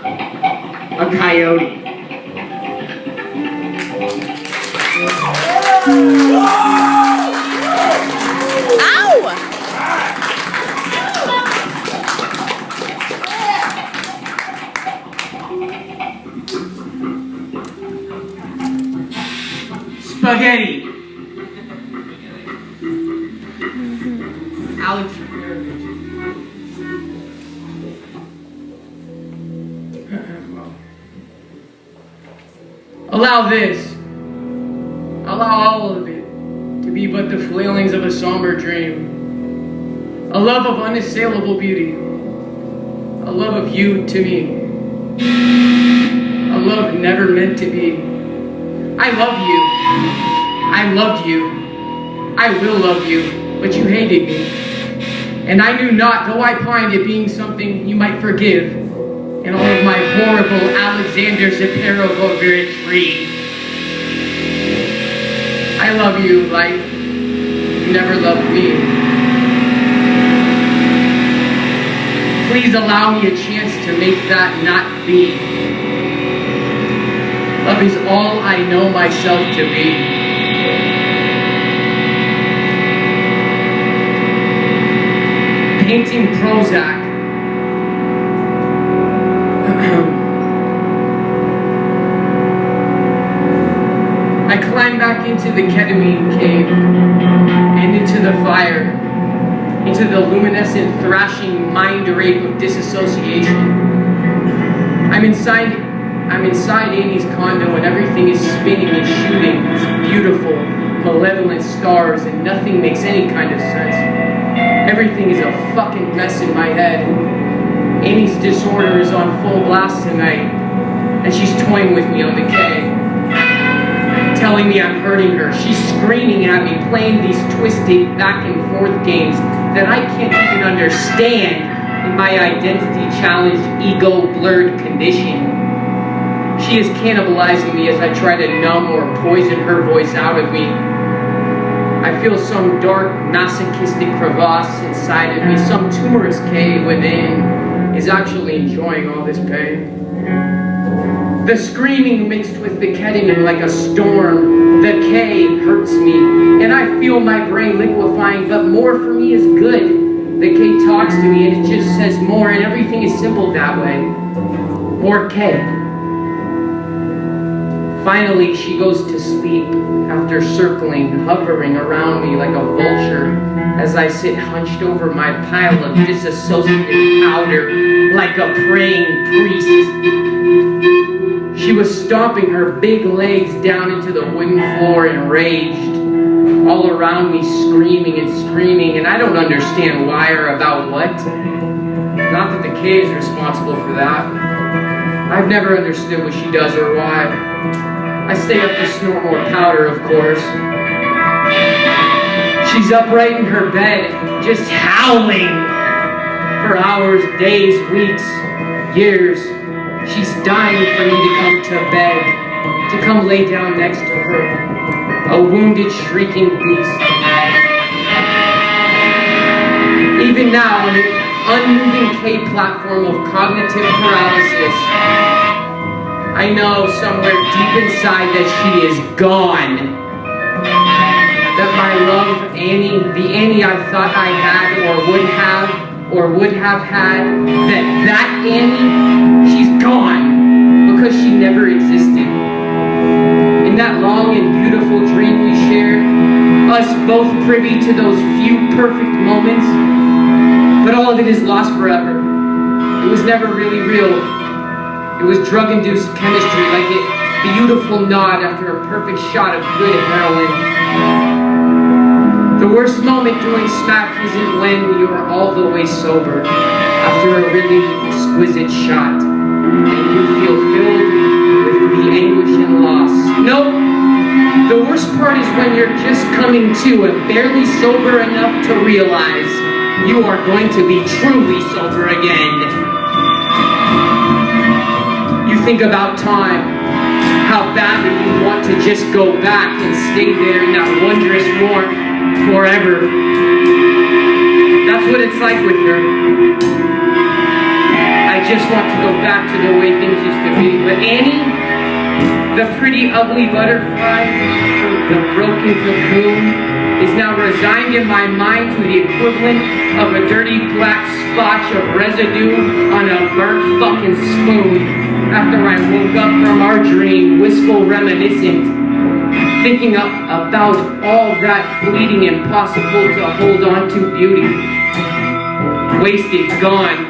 A coyote. Spaghetti. Alex Ziperovich. Allow this. Allow all of it to be but the flailings of a somber dream. A love of unassailable beauty. A love of you to me. A love never meant to be. I love you. I loved you. I will love you, but you hated me. And I knew not, though I pined at being something you might forgive, and all of my horrible Alexander Ziperovich free. I love you, life. You never loved me. Please allow me a chance to make that not be. Love is all I know myself to be. Painting Prozac. I climbed back into the ketamine cave and into the fire, into the luminescent thrashing mind rape of disassociation. I'm inside Amy's condo and everything is spinning and shooting these beautiful, malevolent stars and nothing makes any kind of sense. Everything is a fucking mess in my head. Amy's disorder is on full blast tonight and she's toying with me on the K, telling me I'm hurting her. She's screaming at me, playing these twisted back and forth games that I can't even understand in my identity-challenged, ego-blurred condition. She is cannibalizing me as I try to numb or poison her voice out of me. I feel some dark, masochistic crevasse inside of me, some tumorous cave within is actually enjoying all this pain. The screaming mixed with the ketamine like a storm. The K hurts me, and I feel my brain liquefying, but more for me is good. The K talks to me, and it just says more, and everything is simple that way. More K. Finally, she goes to sleep after circling, hovering around me like a vulture as I sit hunched over my pile of disassociative powder like a praying priest. She was stomping her big legs down into the wooden floor enraged, all around me screaming and screaming, and I don't understand why or about what. Not that the K is responsible for that. I've never understood what she does or why. I stay up to snort more powder, of course. She's upright in her bed, just howling for hours, days, weeks, years. She's dying for me to come to bed, to come lay down next to her, a wounded, shrieking beast. Even now, on an unmoving K platform of cognitive paralysis, I know somewhere deep inside that she is gone. That my love, Annie, the Annie I thought I had or would have had, that Annie, she's gone because she never existed. In that long and beautiful dream we shared, us both privy to those few perfect moments, but all of it is lost forever. It was never really real. It was drug-induced chemistry, like a beautiful nod after a perfect shot of good heroin. The worst moment doing smack isn't when you're all the way sober after a really exquisite shot and you feel filled with the anguish and loss. Nope. The worst part is when you're just coming to and barely sober enough to realize you are going to be truly sober again. You think about time, how badly you want to just go back and stay there in that wondrous warmth forever. That's what it's like with her. I just want to go back to the way things used to be. But Annie, the pretty ugly butterfly, the broken cocoon, is now resigned in my mind to the equivalent of a dirty black splotch of residue on a burnt fucking spoon after I woke up from our dream, wistful reminiscent, thinking about all that fleeting impossible to hold on to beauty. Wasted, gone.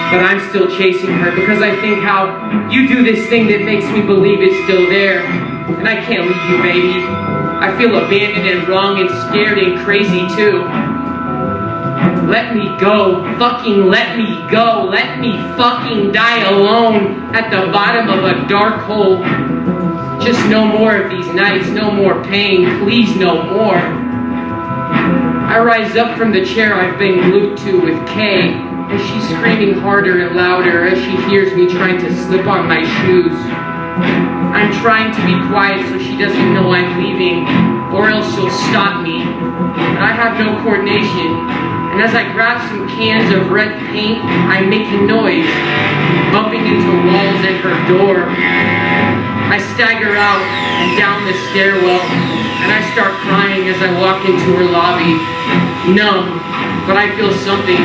But I'm still chasing her because I think how you do this thing that makes me believe it's still there. And I can't leave you, baby. I feel abandoned and wrong and scared and crazy too. Let me go. Fucking let me go. Let me fucking die alone at the bottom of a dark hole. Just no more of these nights. No more pain. Please, no more. I rise up from the chair I've been glued to with Kay, and she's screaming harder and louder as she hears me trying to slip on my shoes. I'm trying to be quiet so she doesn't know I'm leaving, or else she'll stop me. But I have no coordination, and as I grab some cans of red paint, I'm making noise, bumping into walls and her door. I stagger out and down the stairwell, and I start crying as I walk into her lobby. Numb, but I feel something.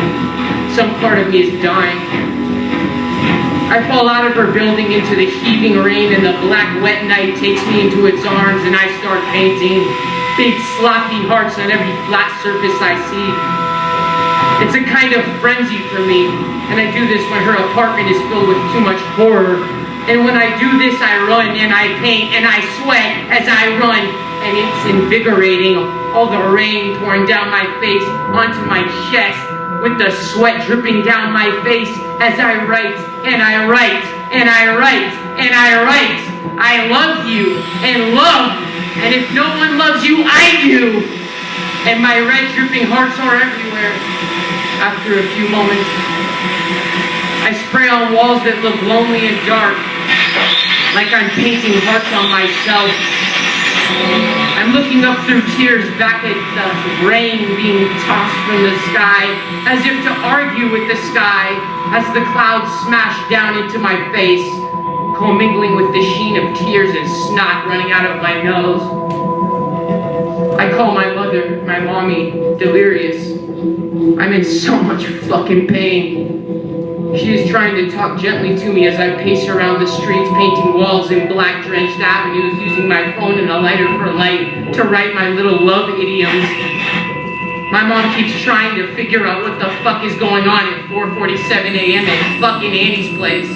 Some part of me is dying. I fall out of her building into the heaving rain, and the black wet night takes me into its arms, and I start painting big sloppy hearts on every flat surface I see. It's a kind of frenzy for me, and I do this when her apartment is filled with too much horror. And when I do this, I run and I paint and I sweat as I run, and it's invigorating. All the rain pouring down my face onto my chest, with the sweat dripping down my face as I write and I write and I write and I write. I love you and love, and if no one loves you, I do. And my red dripping hearts are everywhere. After a few moments, I spray on walls that look lonely and dark, like I'm painting hearts on myself. I'm looking up through tears back at the rain being tossed from the sky, as if to argue with the sky, as the clouds smash down into my face, commingling with the sheen of tears and snot running out of my nose. I call my mother, my mommy, delirious. I'm in so much fucking pain. She is trying to talk gently to me as I pace around the streets, painting walls in black drenched avenues, using my phone and a lighter for light to write my little love idioms. My mom keeps trying to figure out what the fuck is going on at 4:47 a.m. at fucking Annie's place.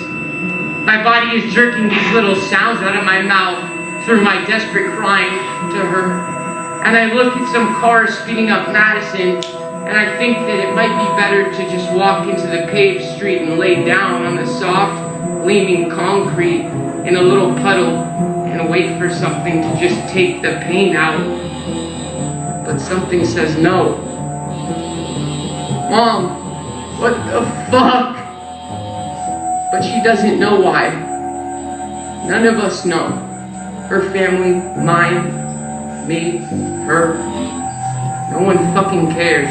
My body is jerking these little sounds out of my mouth through my desperate crying to her. And I look at some cars speeding up Madison, and I think that it might be better to just walk into the paved street and lay down on the soft, gleaming concrete in a little puddle and wait for something to just take the pain out. But something says no. Mom, what the fuck? But she doesn't know why. None of us know. Her family, mine, me, her. No one fucking cares.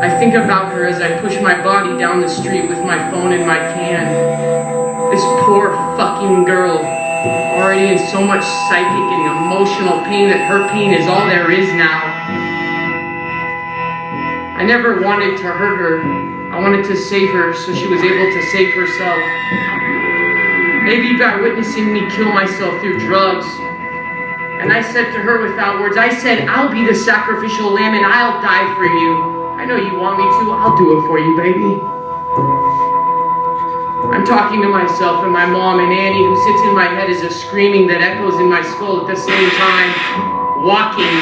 I think about her as I push my body down the street with my phone in my can. This poor fucking girl, already in so much psychic and emotional pain that her pain is all there is now. I never wanted to hurt her. I wanted to save her so she was able to save herself. Maybe by witnessing me kill myself through drugs. And I said to her without words, I said, I'll be the sacrificial lamb and I'll die for you. I know you want me to, I'll do it for you, baby. I'm talking to myself and my mom and Annie, who sits in my head as a screaming that echoes in my skull at the same time. Walking,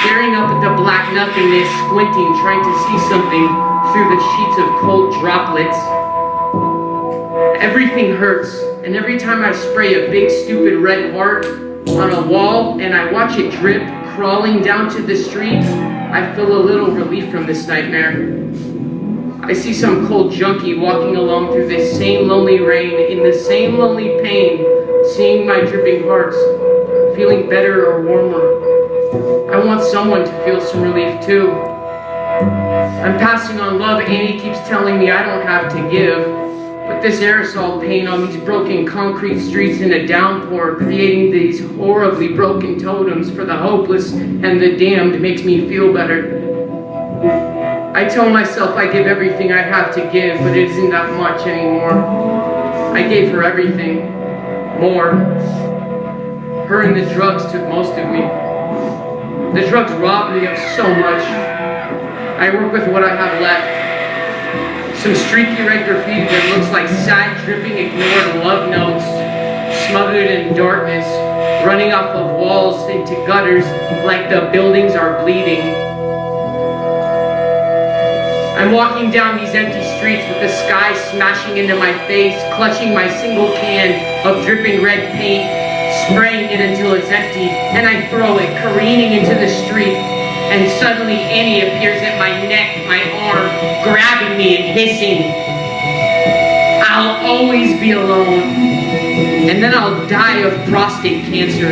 staring up at the black nothingness, squinting, trying to see something through the sheets of cold droplets. Everything hurts, and every time I spray a big stupid red heart on a wall and I watch it drip, crawling down to the street, I feel a little relief from this nightmare. I see some cold junkie walking along through this same lonely rain, in the same lonely pain, seeing my dripping hearts, feeling better or warmer. I want someone to feel some relief too. I'm passing on love. Annie keeps telling me I don't have to give. But this aerosol paint on these broken concrete streets in a downpour, creating these horribly broken totems for the hopeless and the damned, makes me feel better. I tell myself I give everything I have to give, but it isn't that much anymore. I gave her everything. More. Her and the drugs took most of me. The drugs robbed me of so much. I work with what I have left. Some streaky red graffiti that looks like sad, dripping, ignored love notes, smothered in darkness, running off of walls into gutters like the buildings are bleeding. I'm walking down these empty streets with the sky smashing into my face, clutching my single can of dripping red paint, spraying it until it's empty, and I throw it, careening into the street, and suddenly Annie appears at my neck, my arm, grabbing me and hissing, "I'll always be alone, and then I'll die of prostate cancer."